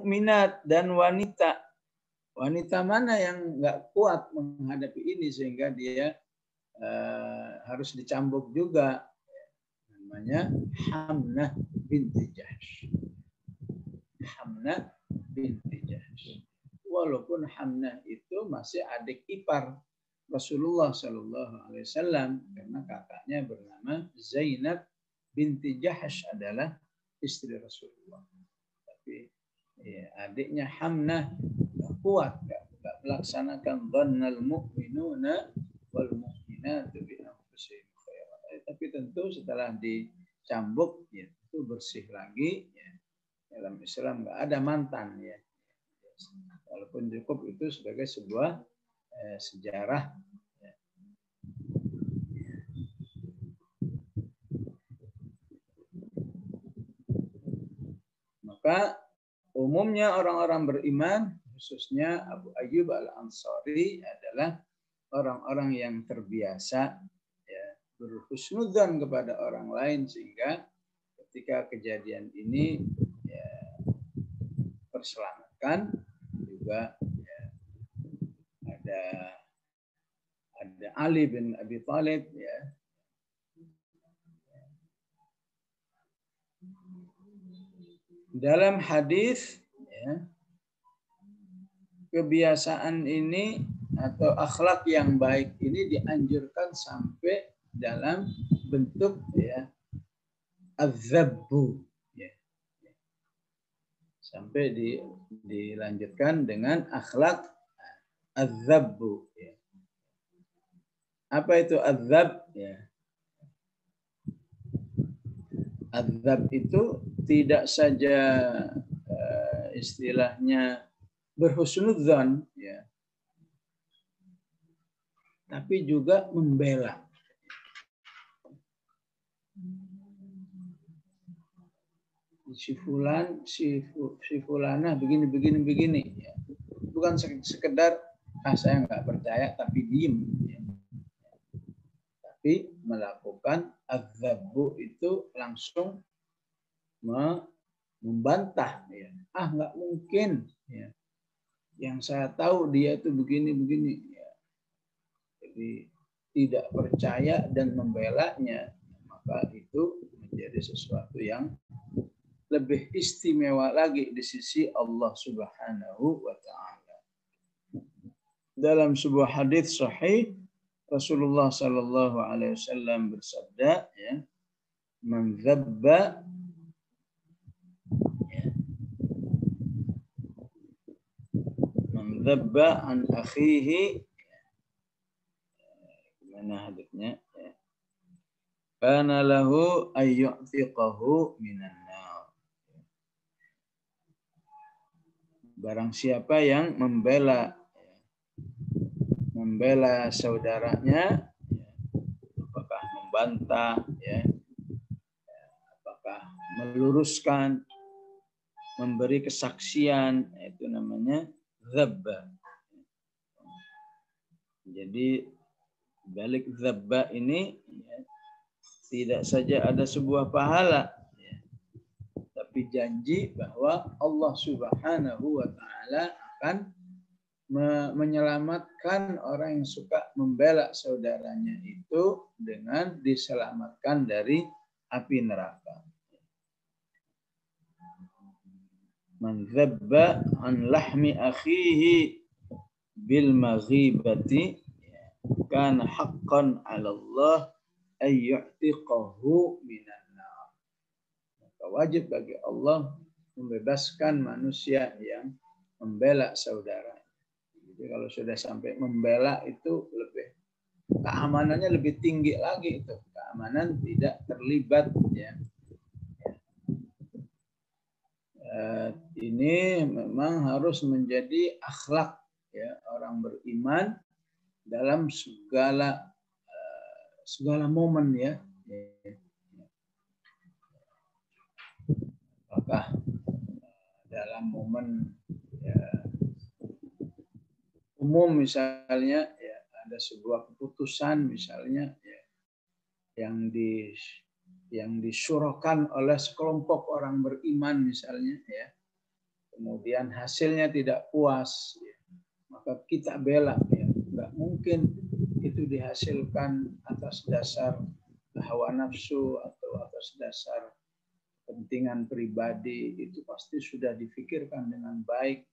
mukminat, dan wanita. Wanita mana yang nggak kuat menghadapi ini sehingga dia harus dicambuk juga. Namanya Hamnah binti Jahsh. Hamnah binti Jahsh. Walaupun Hamnah itu masih adik ipar Rasulullah Shallallahu Alaihi Wasallam, karena kakaknya bernama Zainab binti Jahsh adalah istri Rasulullah. Tapi ya, adiknya Hamnah nggak kuat, nggak melaksanakan dhannal mu'minuna wal mu'minatu bi anfusihim khairan. Tapi tentu setelah dicambuk, ya, itu bersih lagi. Ya. Dalam Islam nggak ada mantan, ya. Walaupun cukup itu sebagai sebuah sejarah. Ya. Maka umumnya orang-orang beriman, khususnya Abu Ayyub Al-Ansari, adalah orang-orang yang terbiasa, ya, berhusnudzan kepada orang lain, sehingga ketika kejadian ini, ya, terselamatkan. Juga, ya, ada Ali bin Abi Thalib, ya. Dalam hadis, ya, kebiasaan ini atau akhlak yang baik ini dianjurkan sampai dalam bentuk, ya, az-zabbu, ya. Sampai dilanjutkan dengan akhlak az-zabbu, ya. Apa itu az-zab? Ya. Az-zab itu tidak saja istilahnya berhusnudzon, ya, tapi juga membela. Si fulan, si fulana begini. Ya. Bukan sekedar saya nggak percaya tapi diem. Ya. Tapi melakukan az-zabbu itu langsung membantah. Ya. Nggak mungkin. Ya. Yang saya tahu dia itu begini. Ya. Jadi tidak percaya dan membelanya, maka itu menjadi sesuatu yang lebih istimewa lagi di sisi Allah Subhanahu wa taala. Dalam sebuah hadis sahih, Rasulullah sallallahu alaihi wasallam bersabda, ya, man dzabba, ya, man dzabba an akhihi, gimana hadisnya, ya, kana lahu ayyu'tiqahu minan nar. Barang siapa yang membela saudaranya, ya, apakah membantah, ya, apakah meluruskan, memberi kesaksian, itu namanya dzabba. Jadi balik dzabba ini, ya, tidak saja ada sebuah pahala, ya, tapi janji bahwa Allah Subhanahu wa taala akan menyelamatkan orang yang suka membela saudaranya itu dengan diselamatkan dari api neraka. Man dzabba an lahmi akhihi bil maghibati kana haqqan 'ala Allah ay yu'tiqahu minan nar. Maka wajib bagi Allah membebaskan manusia yang membela saudara. Jadi kalau sudah sampai membela itu lebih keamanannya lebih tinggi lagi, itu keamanan tidak terlibat, ya. Ini memang harus menjadi akhlak, ya, orang beriman dalam segala momen, ya. Apakah dalam momen, ya, umum misalnya, ya, ada sebuah keputusan misalnya, ya, yang disyurakan oleh sekelompok orang beriman misalnya, ya, kemudian hasilnya tidak puas, ya, maka kita bela. Ya. Nggak mungkin itu dihasilkan atas dasar hawa nafsu atau atas dasar kepentingan pribadi, itu pasti sudah difikirkan dengan baik.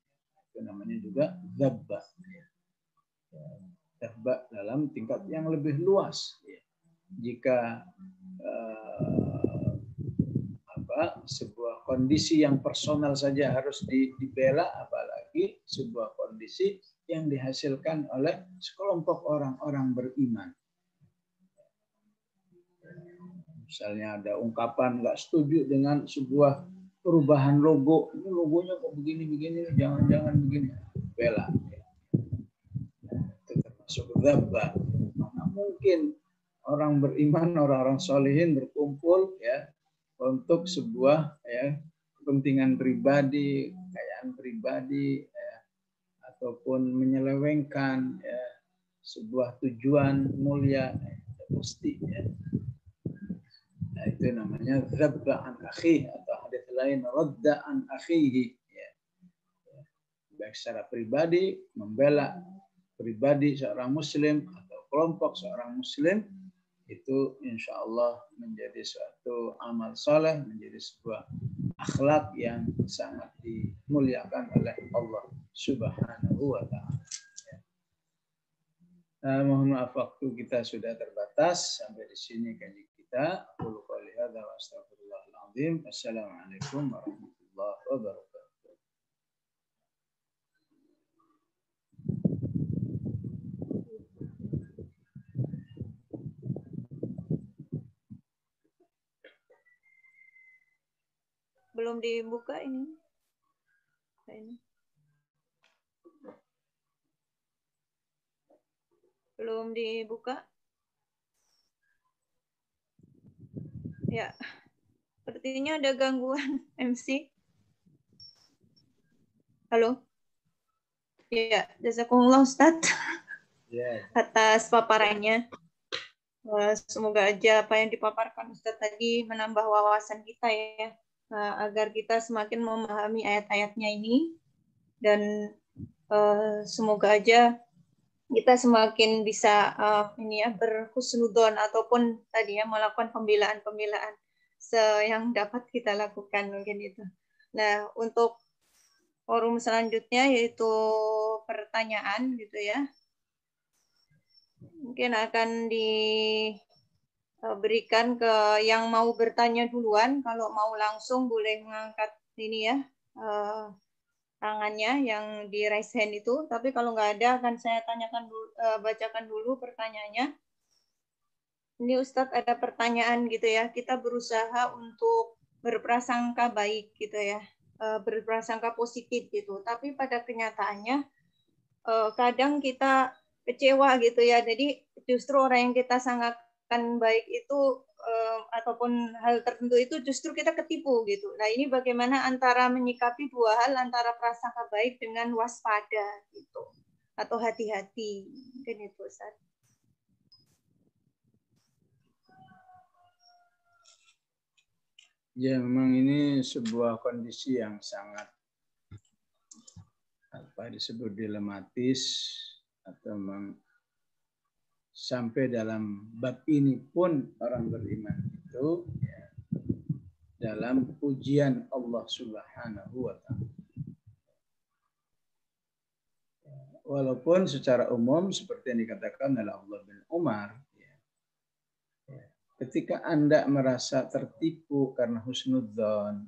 Itu namanya juga dzabba. Dzabba dalam tingkat yang lebih luas. Jika sebuah kondisi yang personal saja harus dibela, apalagi sebuah kondisi yang dihasilkan oleh sekelompok orang-orang beriman. Misalnya ada ungkapan nggak setuju dengan sebuah perubahan logo, ini logonya kok begini-begini, jangan-jangan begini, bela. Itu termasuk dzabba. Mana mungkin orang beriman, orang-orang solihin berkumpul ya untuk sebuah ya kepentingan pribadi, kekayaan pribadi, ya, ataupun menyelewengkan ya, sebuah tujuan mulia, ya, pasti ya. Nah, itu namanya dzabba an akhi, atau hadits lain radda an akhihi, ya. Baik secara pribadi membela pribadi seorang muslim atau kelompok seorang muslim, itu insya Allah menjadi suatu amal soleh, menjadi sebuah akhlak yang sangat dimuliakan oleh Allah Subhanahu wa Ta'ala. Mohon maaf, waktu kita sudah terbatas. Sampai di sini kaji kita. Aqulu qouli hadza wa astaghfirullahal azim. Assalamualaikum warahmatullahi wabarakatuh. Belum dibuka ini. Belum dibuka. Ya, sepertinya ada gangguan MC. Halo. Ya, jazakumullah Ustadz atas paparannya. Semoga aja apa yang dipaparkan Ustadz tadi menambah wawasan kita ya, agar kita semakin memahami ayat-ayatnya ini, dan semoga aja kita semakin bisa ini ya berhusnudzon ataupun tadi ya melakukan pembelaan-pembelaan yang dapat kita lakukan mungkin itu. Nah, untuk forum selanjutnya yaitu pertanyaan gitu ya. Mungkin akan diberikan ke yang mau bertanya duluan. Kalau mau langsung boleh mengangkat ini ya tangannya yang di raise hand itu. Tapi kalau nggak ada akan saya tanyakan dulu, bacakan dulu pertanyaannya. Ini Ustadz ada pertanyaan gitu ya. Kita berusaha untuk berprasangka baik gitu ya, berprasangka positif gitu. Tapi pada kenyataannya kadang kita kecewa gitu ya. Jadi justru orang yang kita sangatkan baik itu ataupun hal tertentu itu justru kita ketipu gitu. Nah, ini bagaimana antara menyikapi dua hal, antara prasangka baik dengan waspada gitu, atau hati-hati. Mungkin itu Ustaz. Ya, memang ini sebuah kondisi yang sangat disebut dilematis, atau memang sampai dalam bab ini pun orang beriman itu ya, dalam ujian Allah Subhanahu wa Ta'ala. Walaupun secara umum seperti yang dikatakan oleh Abdullah bin Umar, ya, ketika Anda merasa tertipu karena husnudzon,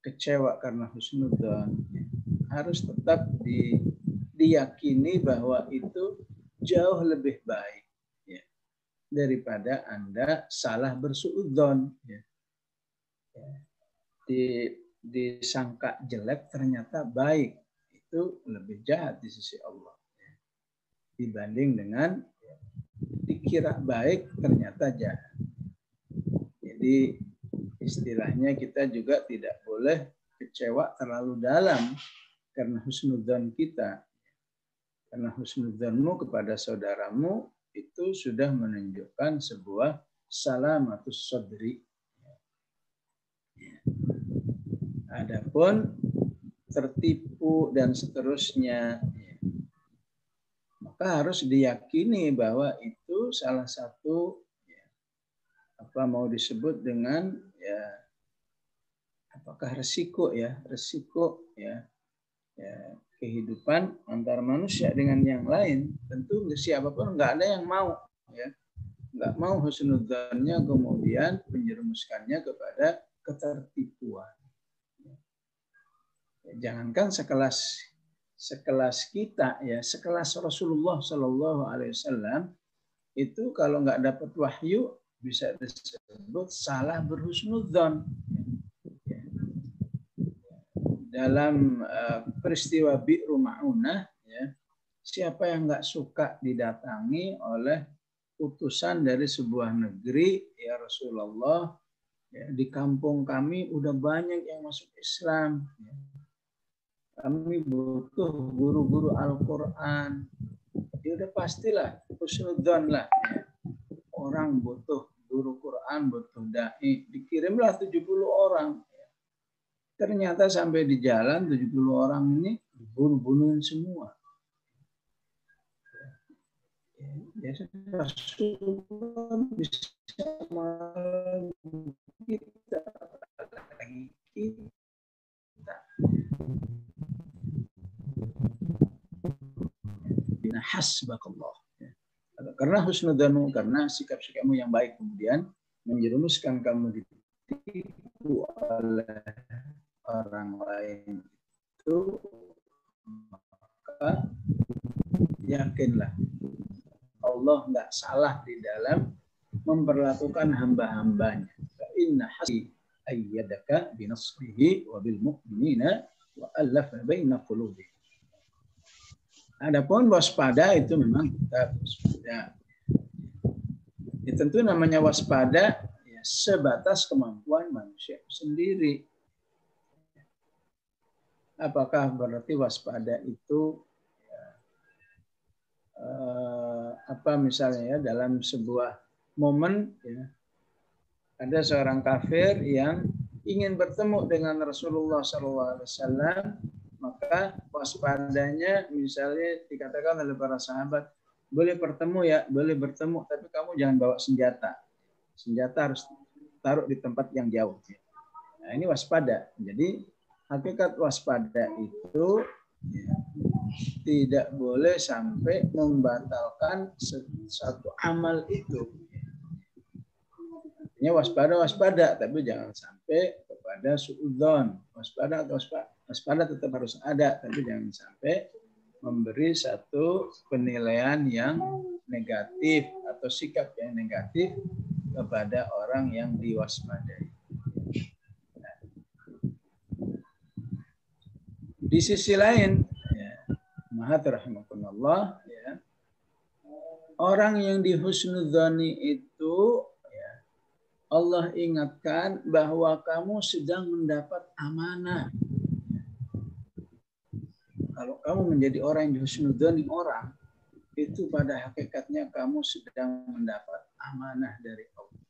kecewa karena husnudzon, ya, harus tetap diyakini bahwa itu jauh lebih baik ya, daripada Anda salah bersuudzon. Ya. Disangka jelek ternyata baik, itu lebih jahat di sisi Allah ya, dibanding dengan dikira baik ternyata jahat. Jadi istilahnya kita juga tidak boleh kecewa terlalu dalam karena husnudzon kita. Karena husnudzonmu kepada saudaramu itu sudah menunjukkan sebuah salamatus sadri. Adapun tertipu dan seterusnya. Maka harus diyakini bahwa itu salah satu apa mau disebut dengan ya apakah resiko ya kehidupan antara manusia dengan yang lain. Tentu siapapun nggak ada yang mau ya, nggak mau husnudzannya kemudian menjerumuskannya kepada ketertipuan. Jangankan sekelas kita ya, sekelas Rasulullah Shallallahu Alaihi Wasallam itu kalau nggak dapat wahyu bisa disebut salah berhusnudzon. Dalam peristiwa Bi'ru Ma'unah, ya, siapa yang nggak suka didatangi oleh utusan dari sebuah negeri, ya Rasulullah, ya, di kampung kami udah banyak yang masuk Islam. Ya. Kami butuh guru-guru Al-Quran. Ya udah pastilah, husnudzon lah. Ya. Orang butuh guru Quran, butuh da'i. Dikirimlah 70 orang. Ternyata sampai di jalan 70 orang ini dibunuh-bunuhin semua. Ya, Rasulullah bisa kita. Bina hasbakallah. Karena husnudzanu, karena sikap-sikapmu yang baik kemudian menjerumuskan kamu ditipu oleh orang lain itu, maka yakinlah Allah nggak salah di dalam memperlakukan hamba-hambanya. Inna hasi ayyadaka binasrihi wa bil mu'minina wa allafa baina qulubihim. Adapun waspada itu memang kita waspada. Ya, tentu namanya waspada ya, sebatas kemampuan manusia sendiri. Apakah berarti waspada itu apa misalnya ya dalam sebuah momen ya, ada seorang kafir yang ingin bertemu dengan Rasulullah SAW, maka waspadanya misalnya dikatakan oleh para sahabat, boleh bertemu ya, boleh bertemu, tapi kamu jangan bawa senjata. Senjata harus taruh di tempat yang jauh. Nah, ini waspada. Jadi hakikat waspada itu ya, tidak boleh sampai membatalkan satu amal itu. Artinya waspada, tapi jangan sampai kepada suudzon. Waspada tetap harus ada, tapi jangan sampai memberi satu penilaian yang negatif atau sikap yang negatif kepada orang yang diwaspadai. Di sisi lain, ya, Mahathirahimakumullah, ya, orang yang dihusnudzani itu, ya, Allah ingatkan bahwa kamu sedang mendapat amanah. Kalau kamu menjadi orang yang dihusnudzani orang, itu pada hakikatnya kamu sedang mendapat amanah dari Allah.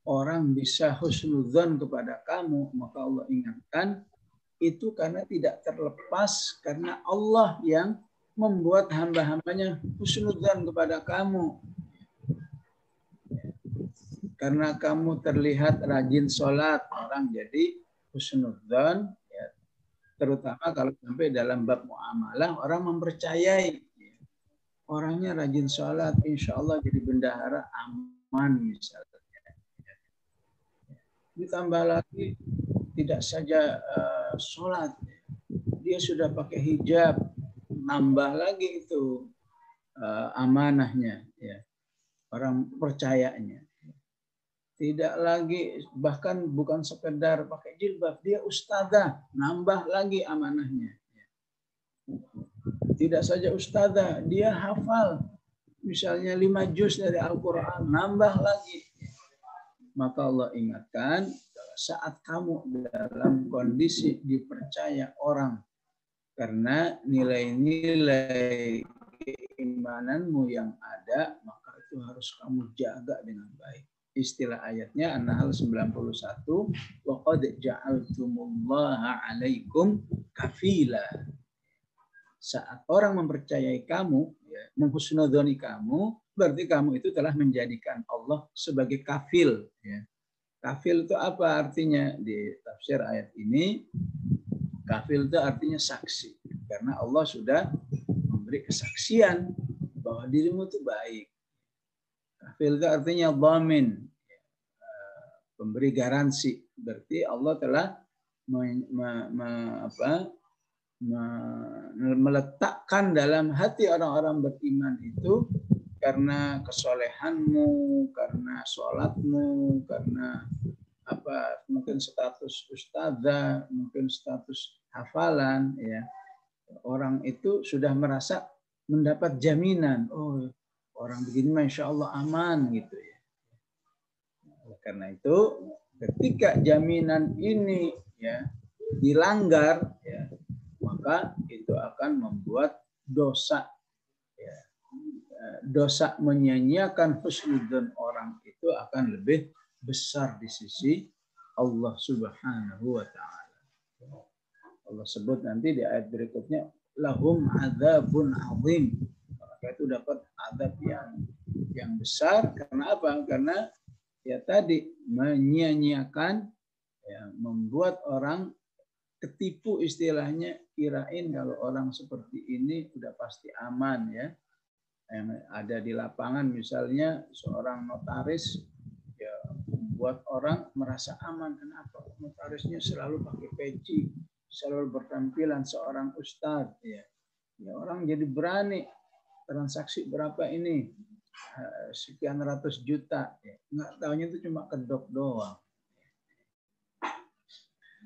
Orang bisa husnudzon kepada kamu, maka Allah ingatkan, itu karena tidak terlepas karena Allah yang membuat hamba-hambanya husnudzan kepada kamu. Karena kamu terlihat rajin sholat, orang jadi husnudzan, ya, terutama kalau sampai dalam bab muamalah, orang mempercayai orangnya rajin sholat, insya Allah jadi bendahara aman misalnya. Ditambah lagi tidak saja sholat, dia sudah pakai hijab, nambah lagi itu amanahnya, ya, orang percayanya. Tidak lagi, bahkan bukan sekedar pakai jilbab, dia ustadzah, nambah lagi amanahnya. Tidak saja ustadzah, dia hafal misalnya 5 juz dari Al-Quran, nambah lagi. Maka Allah ingatkan, saat kamu dalam kondisi dipercaya orang karena nilai-nilai keimananmu yang ada, maka itu harus kamu jaga dengan baik. Istilah ayatnya An-Nahl 91, wa qad ja'altumullaha 'alaikum kafila. Saat orang mempercayai kamu, ya, menghusnudzoni kamu, berarti kamu itu telah menjadikan Allah sebagai kafil. Ya. Kafil itu apa artinya? Di tafsir ayat ini, kafil itu artinya saksi. Karena Allah sudah memberi kesaksian bahwa dirimu itu baik. Kafil itu artinya dhamin, pemberi garansi. Berarti Allah telah meletakkan dalam hati orang-orang beriman itu karena kesolehanmu, karena sholatmu, karena mungkin status ustadzah, mungkin status hafalan, ya, orang itu sudah merasa mendapat jaminan, oh orang begini masya Allah aman gitu ya. Karena itu ketika jaminan ini ya dilanggar, ya, maka itu akan membuat dosa, ya, dosa menyia-nyiakan husnudzon orang itu akan lebih besar di sisi Allah Subhanahu wa taala. Allah sebut nanti di ayat berikutnya, lahum adzabun azim. Mereka itu dapat azab yang besar. Karena apa? Karena ya tadi menyia-nyiakan, ya, membuat orang ketipu, istilahnya kirain kalau orang seperti ini udah pasti aman, ya. Yang ada di lapangan misalnya seorang notaris, ya, membuat orang merasa aman. Kenapa? Notarisnya selalu pakai peci, selalu bertampilan seorang ustadz, ya. Ya, orang jadi berani, transaksi berapa ini, sekian ratus juta, ya. Nggak tahunya itu cuma kedok doang.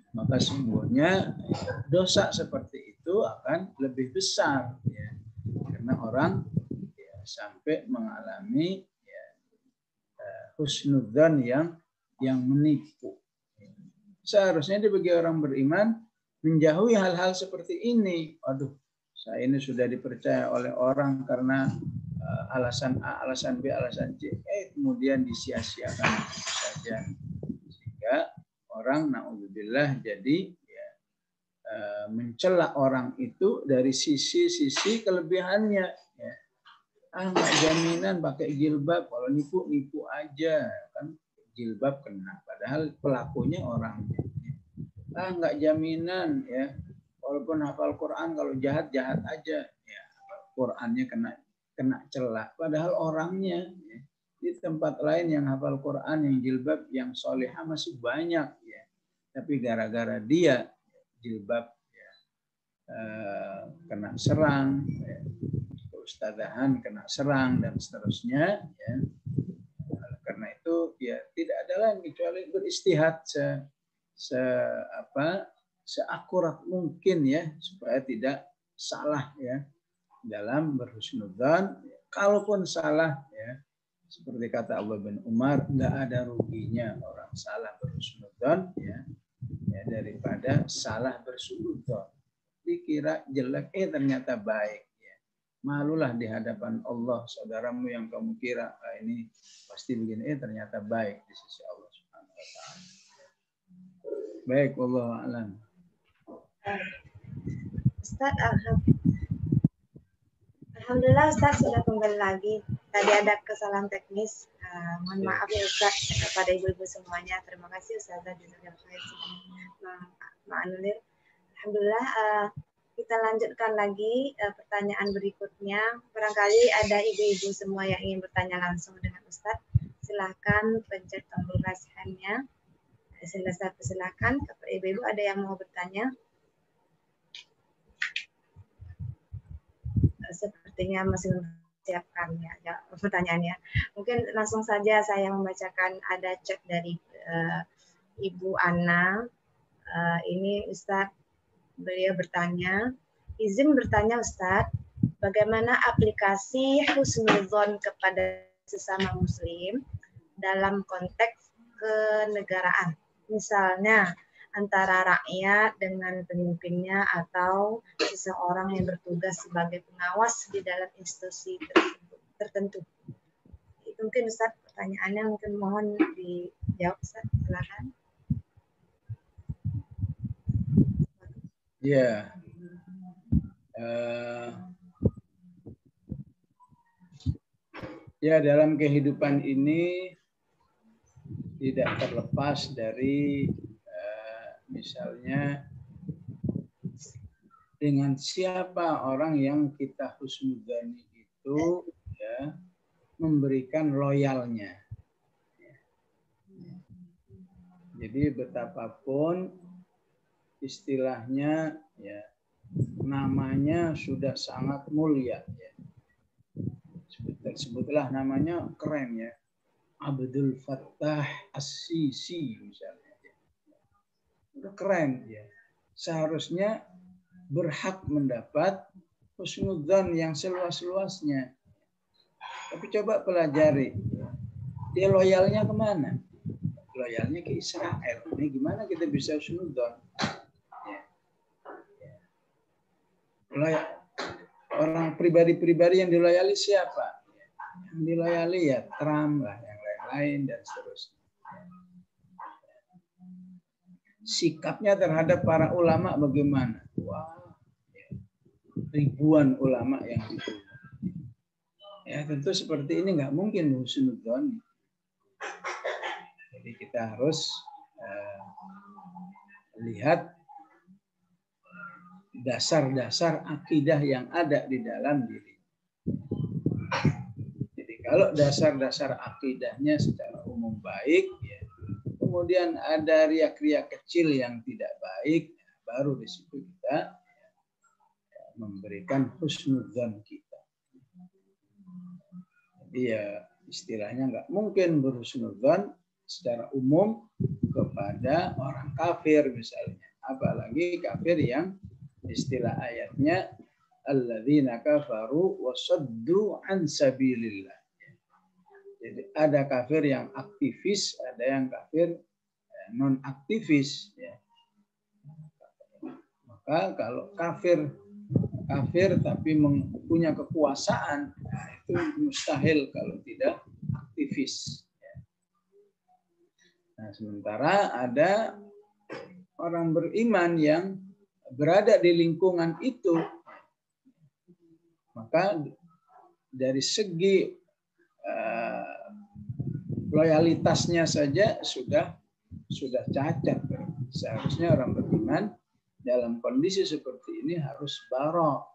Maka sungguhnya dosa seperti itu akan lebih besar, ya. Karena orang, ya, sampai mengalami, ya, husnudzon yang menipu. Seharusnya bagi orang beriman menjauhi hal-hal seperti ini. Aduh, saya ini sudah dipercaya oleh orang karena alasan A, alasan B, alasan C, kemudian disia-siakan saja. Sehingga orang naudzubillah jadi, ya, mencela orang itu dari sisi kelebihannya, ya. Nggak jaminan pakai jilbab, kalau nipu aja kan, jilbab kena, padahal pelakunya orangnya. Nggak jaminan, ya, walaupun hafal Quran kalau jahat aja, ya, Qurannya kena celah, padahal orangnya, ya. Di tempat lain yang hafal Quran, yang jilbab, yang solehah masih banyak, ya. Tapi gara-gara dia jilbab, ya, kena serang, ya, keustadahan kena serang dan seterusnya, ya. Karena itu ya tidak ada lain kecuali beristihad seakurat mungkin, ya, supaya tidak salah, ya, dalam berhusnudzon. Kalaupun salah, ya, seperti kata Abdullah bin Umar, nggak ada ruginya orang salah berhusnudzon, ya, daripada salah bersuudzon. Dikira jelek, ternyata baik, ya. Malulah di hadapan Allah saudaramu yang kamu kira ini pasti begini, ternyata baik di sisi Allah Subhanahu wa taala. Baik, wallahu a'lam. Ustaz, alhamdulillah Ustaz sudah kembali lagi. Tadi ada kesalahan teknis. Mohon maaf ya Ustaz kepada ibu-ibu semuanya. Terima kasih Ustaz sudah menganulir. Alhamdulillah, kita lanjutkan lagi pertanyaan berikutnya. Barangkali ada ibu-ibu semua yang ingin bertanya langsung dengan Ustaz. Silahkan pencet tombol raise hand-nya. Silakan kepada ibu-ibu, ada yang mau bertanya? Sepertinya masih mempersiapkan, ya pertanyaannya. Mungkin langsung saja saya membacakan, ada chat dari Ibu Ana. Ini Ustadz, beliau bertanya, izin bertanya Ustadz, bagaimana aplikasi husnudzon kepada sesama muslim dalam konteks kenegaraan, misalnya antara rakyat dengan pemimpinnya atau seseorang yang bertugas sebagai pengawas di dalam institusi tertentu. Itu mungkin Ustaz pertanyaannya, mungkin mohon dijawab Ustaz, silakan. Ya. Ya, dalam kehidupan ini tidak terlepas dari misalnya dengan siapa orang yang kita husnudzani itu ya memberikan loyalnya. Jadi betapapun istilahnya ya namanya sudah sangat mulia ya. Sebutlah namanya keren ya. Abdul Fattah As-Sisi misalnya. Udah keren ya. Seharusnya berhak mendapat husnudzan yang seluas-luasnya. Tapi coba pelajari. Dia loyalnya kemana? Loyalnya ke Israel. Ini gimana kita bisa husnudzan? Ya. Orang pribadi-pribadi yang diloyali siapa? Yang diloyali ya Trump lah, yang lain-lain dan seterusnya. Sikapnya terhadap para ulama bagaimana? Wah, ribuan ulama yang dibunuh. Ya tentu seperti ini nggak mungkin husnudzon. Jadi kita harus lihat dasar-dasar akidah yang ada di dalam diri. Jadi kalau dasar-dasar akidahnya secara umum baik, ya, kemudian ada riak-riak kecil yang tidak baik, baru di situ kita memberikan husnudzon kita. Jadi ya istilahnya nggak mungkin berhusnudzon secara umum kepada orang kafir misalnya, apalagi kafir yang istilah ayatnya alladzina kafaru wasaddu an sabilillah. Jadi ada kafir yang aktivis, ada yang kafir non aktivis ya. Maka kalau kafir tapi punya kekuasaan, nah itu mustahil kalau tidak aktivis. Nah, sementara ada orang beriman yang berada di lingkungan itu, maka dari segi loyalitasnya saja sudah cacat. Seharusnya orang beriman dalam kondisi seperti ini harus barok.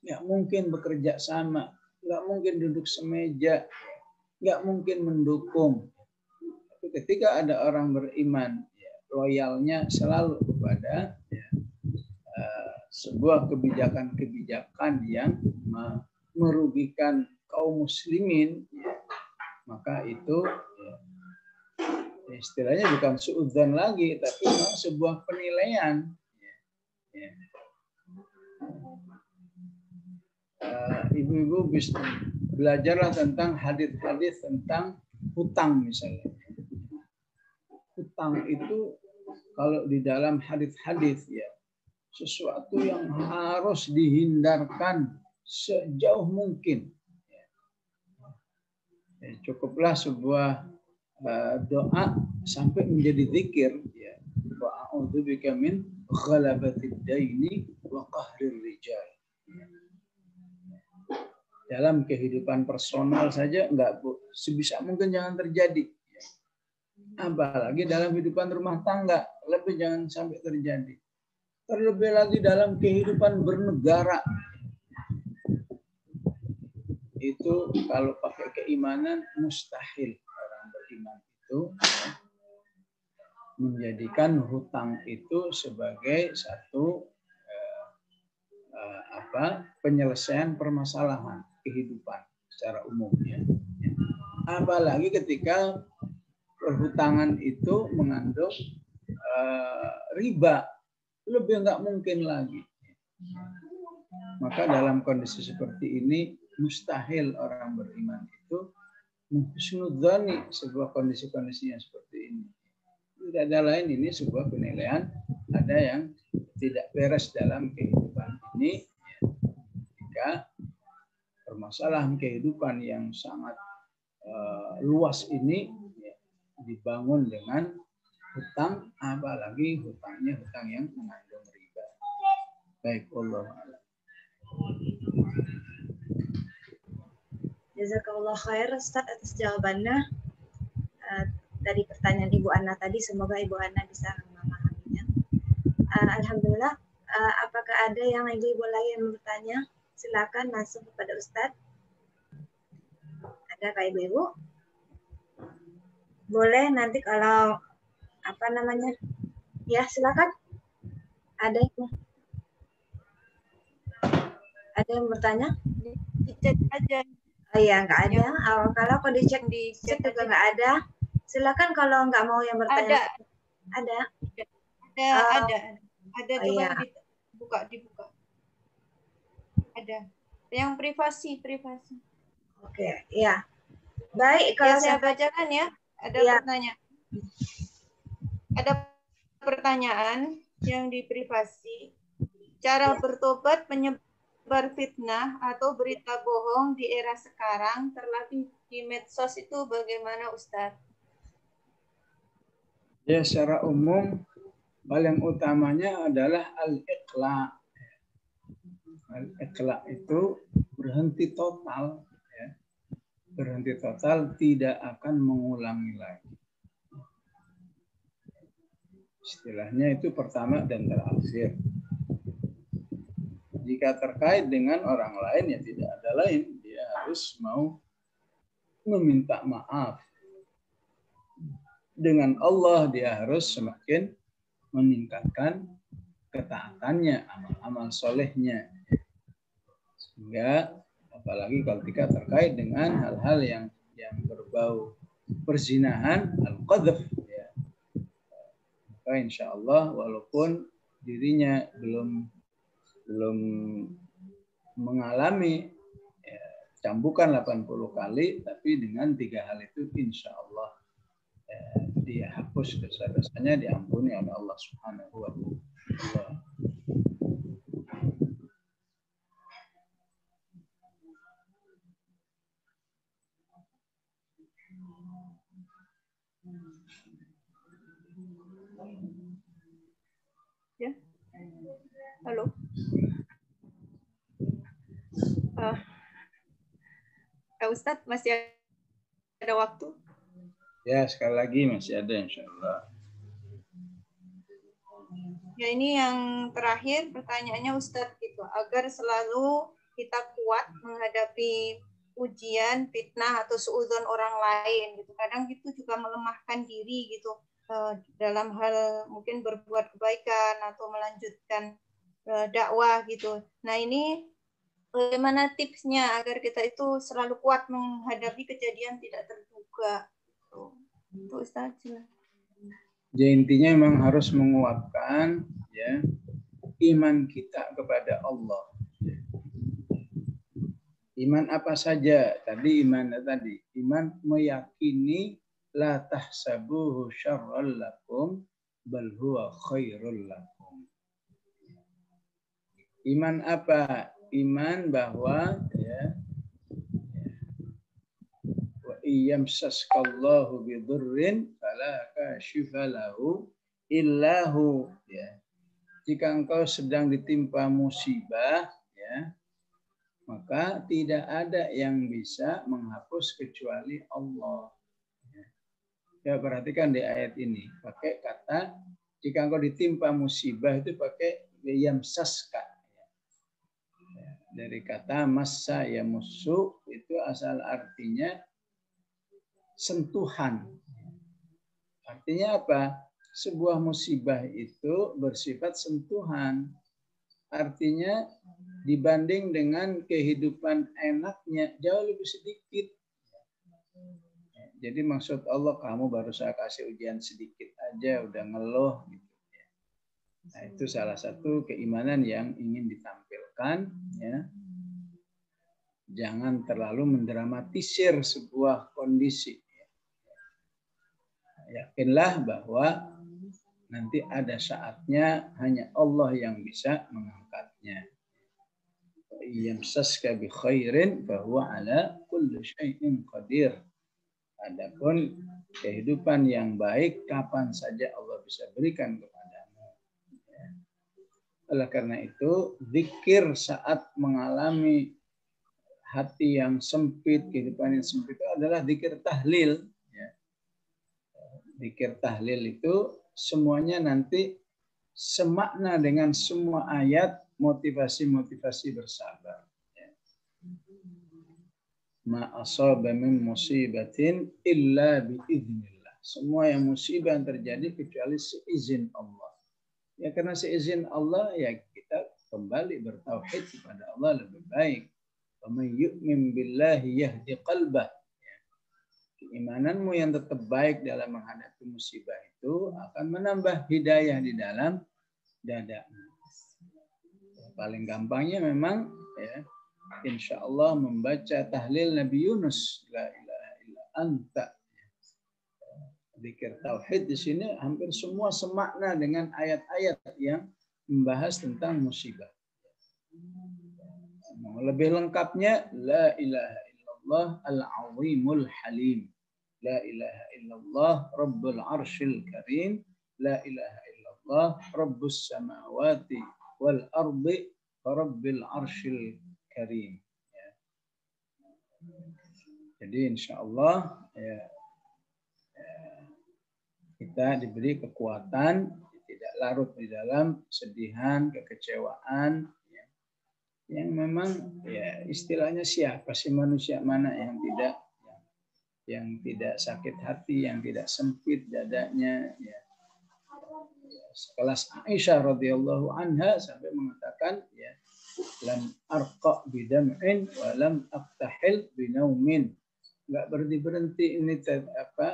Nggak mungkin bekerja sama, nggak mungkin duduk semeja, nggak mungkin mendukung. Tapi ketika ada orang beriman, ya, loyalnya selalu kepada sebuah kebijakan-kebijakan yang merugikan kaum muslimin, ya, maka itu ya, istilahnya bukan suudzon lagi, tapi memang sebuah penilaian. Ya. Ibu-ibu belajarlah tentang hadis-hadis tentang hutang misalnya. Hutang itu kalau di dalam hadis-hadis ya sesuatu yang harus dihindarkan sejauh mungkin. Ya, cukuplah sebuah doa sampai menjadi zikir ya. Wa a'udzubika min ghalabatid daini wa qahrir rijal. Dalam kehidupan personal saja enggak sebisa mungkin jangan terjadi. Apalagi dalam kehidupan rumah tangga, lebih jangan sampai terjadi. Terlebih lagi dalam kehidupan bernegara. Itu kalau pakai keimanan mustahil orang beriman itu menjadikan hutang itu sebagai satu penyelesaian permasalahan kehidupan secara umumnya. Apalagi ketika perhutangan itu mengandung riba, lebih nggak mungkin lagi. Maka dalam kondisi seperti ini mustahil orang beriman itu menghusnudzani sebuah kondisi-kondisi yang seperti ini. Tidak ada lain, ini sebuah penilaian ada yang tidak beres dalam kehidupan ini. Jika permasalahan kehidupan yang sangat luas ini dibangun dengan hutang, apalagi hutangnya hutang yang mengandung riba. Baik, Allah. Jazakallah khair Ustaz atas jawabannya. Dari pertanyaan Ibu Ana tadi, semoga Ibu Ana bisa memahaminya. Alhamdulillah. Apakah ada yang ibu-ibu lain yang bertanya? Silakan langsung kepada Ustadz. Ada Kak Ibu-ibu? Boleh nanti kalau ya silakan. Ada yang bertanya? Dicek aja. Oh iya, nggak ada. Kalau dicek juga nggak ada. Silakan kalau nggak mau yang bertanya. Ada. Ada. Coba iya. Dibuka. Ada. Yang privasi. Oke, ya. Baik, kalau saya bacakan ya. Ada pertanyaan. Ada pertanyaan yang di privasi. Cara bertobat menyebar fitnah atau berita bohong di era sekarang, terlebih di medsos itu bagaimana Ustadz? Ya, secara umum hal yang utamanya adalah al-iqla. Al-iqla itu berhenti total, ya. Berhenti total, tidak akan mengulangi lagi. Istilahnya itu pertama dan terakhir. Jika terkait dengan orang lain, ya tidak ada lain. Dia harus mau meminta maaf. Dengan Allah, dia harus semakin meningkatkan ketaatannya, amal-amal solehnya. Sehingga, apalagi kalau jika terkait dengan hal-hal yang berbau perzinahan, al-qadhf, ya. Maka insya Allah, walaupun dirinya belum mengalami cambukan 80 kali, tapi dengan 3 hal itu insya Allah dia hapus dosa-dosanya, diampuni oleh Allah Subhanahu wa Ta'ala. Ya. Halo. Ustadz, masih ada waktu? Ya, sekali lagi masih ada insya Allah. Ya, ini yang terakhir pertanyaannya Ustadz gitu, agar selalu kita kuat menghadapi ujian, fitnah atau suudzon orang lain gitu. Kadang itu juga melemahkan diri gitu dalam hal mungkin berbuat kebaikan atau melanjutkan dakwah gitu. Nah, ini bagaimana tipsnya agar kita itu selalu kuat menghadapi kejadian tidak terduga? Itu Ustaz. Jadi intinya memang harus menguatkan ya iman kita kepada Allah. Iman apa saja? Iman meyakini la tahsabuhu syarral lakum bal huwa khairul lakum. Iman apa? Iman bahwa ya wa iyamsaskallahu bidurrin fala kashifa lahu illahu, ya. Jika engkau sedang ditimpa musibah, ya, maka tidak ada yang bisa menghapus kecuali Allah. Ya, perhatikan di ayat ini pakai kata jika engkau ditimpa musibah itu pakai yamsaska. Dari kata massa yamussu itu asal artinya sentuhan. Artinya apa? Sebuah musibah itu bersifat sentuhan. Artinya dibanding dengan kehidupan enaknya jauh lebih sedikit. Jadi maksud Allah, kamu baru saya kasih ujian sedikit aja udah ngeluh gitu. Nah, itu salah satu keimanan yang ingin ditampilkan, ya. Jangan terlalu mendramatisir sebuah kondisi. Yakinlah bahwa nanti ada saatnya hanya Allah yang bisa mengangkatnya. Yamsaska bi khairin fahuwa ala kulli syai'in qadir. Adapun kehidupan yang baik kapan saja Allah bisa berikan kepadamu. Oleh karena itu, zikir saat mengalami hati yang sempit, kehidupan yang sempit itu adalah zikir tahlil. Ya. Zikir tahlil itu semuanya nanti semakna dengan semua ayat motivasi-motivasi bersabar. Ya. Ma asaba min musibatin illa biiznillah. Semua yang musibah yang terjadi kecuali seizin Allah. Ya karena seizin Allah ya kita kembali bertauhid kepada Allah lebih baik. Wa may yu'min billahi yahdi qalbah. Keimananmu yang tetap baik dalam menghadapi musibah itu akan menambah hidayah di dalam dadamu. Paling gampangnya memang ya, insya Allah membaca tahlil Nabi Yunus, la ilaha illa anta. Zikir tauhid di sini hampir semua semakna dengan ayat-ayat yang membahas tentang musibah. Lebih lengkapnya la ilaha illallah al-azimul halim. La ilaha illallah rabbul arsyil karim. La ilaha illallah rabbus samawati wal ardi rabbil arsyil karim. Ya. Jadi insya Allah ya, kita diberi kekuatan, tidak larut di dalam kesedihan, kekecewaan, ya. Yang memang ya istilahnya siapa sih manusia mana yang tidak sakit hati, yang tidak sempit dadanya, ya. Sekelas Aisyah radhiyallahu anha sampai mengatakan ya lam arqa bidam'in wa lam aftahil binaumin. Enggak berhenti ini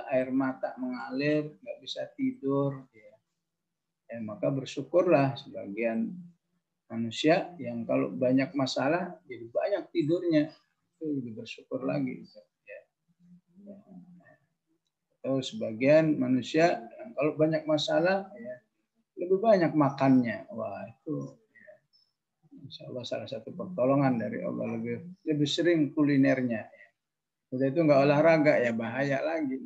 air mata mengalir, enggak bisa tidur ya. Maka bersyukurlah sebagian manusia yang kalau banyak masalah jadi banyak tidurnya, itu lebih bersyukur lagi ya. Atau sebagian manusia yang kalau banyak masalah ya lebih banyak makannya. Wah, itu ya, insya Allah salah satu pertolongan dari Allah, lebih sering kulinernya. Ya. Udah itu nggak olahraga ya bahaya lagi.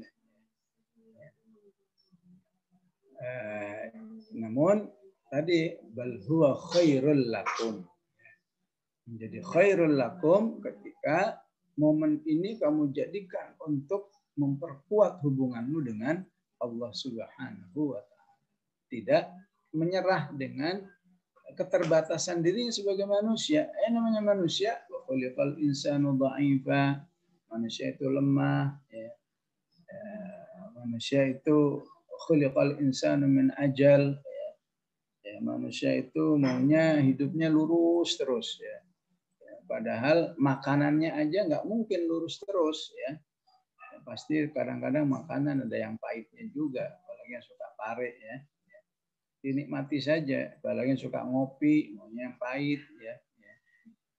Namun tadi bal huwa khairul lakum. Menjadi khairul lakum ketika momen ini kamu jadikan untuk memperkuat hubunganmu dengan Allah Subhanahu wa taala. Tidak menyerah dengan keterbatasan dirinya sebagai manusia. Namanya manusia, wa khuliqal insanu dha'ifa. Manusia itu lemah, ya. Manusia itu khuliqal insanu min ajal, ya. Manusia itu maunya hidupnya lurus terus, ya. Padahal makanannya aja nggak mungkin lurus terus, ya. Pasti kadang-kadang makanan ada yang pahitnya juga, apalagi yang suka pare, ya. Dinikmati saja, apalagi yang suka ngopi, maunya yang pahit, ya.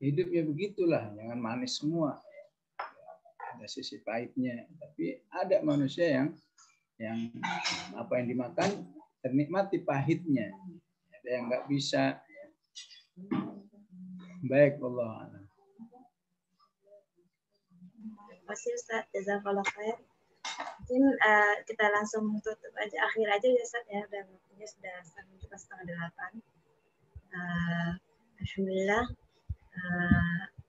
Hidupnya begitulah, jangan manis semua. Ada sisi pahitnya, tapi ada manusia yang apa yang dimakan ternikmati pahitnya, ada yang nggak bisa. Baik, Allah. Terima kasih Ustaz, jazakallah khair. Mungkin kita langsung tutup aja, akhir aja ya Ustaz ya, dan waktunya sudah 7:30. Alhamdulillah.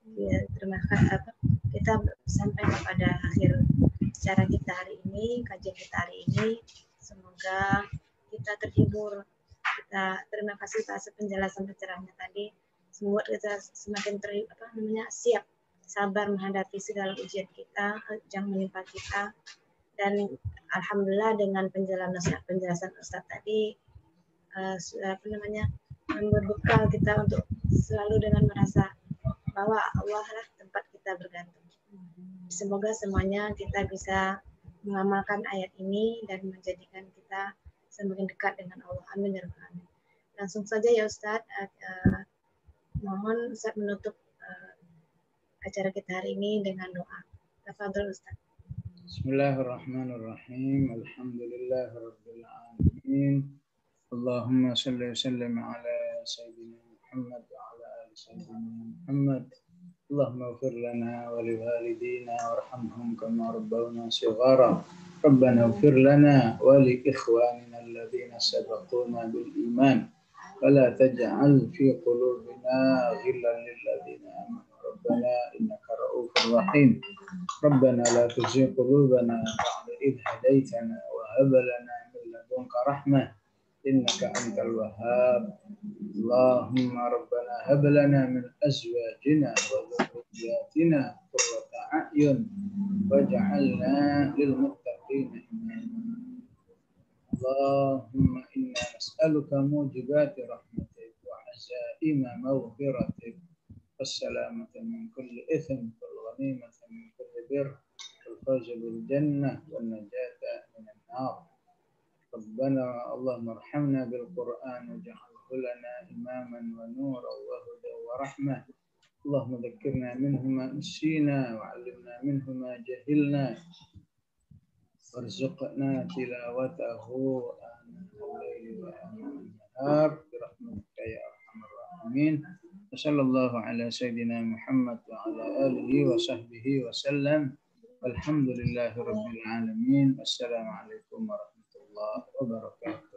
Ya, terima kasih. Kita sampai pada akhir acara kita hari ini, kajian kita hari ini. Semoga kita terhibur. Kita terima kasih atas penjelasan pencerahannya tadi. Semoga kita semakin siap, sabar menghadapi segala ujian kita yang menimpa kita. Dan alhamdulillah dengan penjelasan Ustaz tadi berbekal kita untuk selalu dengan merasa bahwa Allah lah tempat kita bergantung. Semoga semuanya kita bisa mengamalkan ayat ini dan menjadikan kita semakin dekat dengan Allah. Amin ya rabbal alamin. Langsung saja ya Ustaz, mohon Ustaz menutup acara kita hari ini dengan doa. Tafadhol Ustaz. Bismillahirrahmanirrahim. Alhamdulillahirabbil alamin. Allahumma shalli wa sallim ala sayyidina Muhammad wa ala ali sayyidina Muhammad. Allahumma ighfir lana wa liwalidina warhamhum kama rabbawna shighara. Rabbana ighfir lana wa li ikhwanina alladhina sabaquna bil iman. ولا تجعل في قلوبنا غلا للذين آمنوا ربنا إنك رؤوف رحيم ربنا لا تزغ قلوبنا بعد إذ هديتنا وهب لنا من لدنك رحمة إنك أنت الوهاب اللهم ربنا هب لنا من أزواجنا وذرياتنا قرة أعين واجعلنا للمتقين إماما اللهم إنا نسألك موجبات رحمتك وعزائم مغفرتك والسلامة من كل إثم والغنيمة من كل بر والفوز بالجنة والنجاة من النار ربنا اللهم ارحمنا بالقرآن واجعله لنا إماما ونورا وهدى ورحمة اللهم ذكرنا منه ما نسينا وعلمنا منه ما جهلنا وارزقنا تلاوته آناء الليل وآناء النهار برحمتك يا أرحم الراحمين وصلى الله على سيدنا محمد وعلى آله وصحبه وسلم والحمد لله رب العالمين السلام عليكم ورحمة الله وبركاته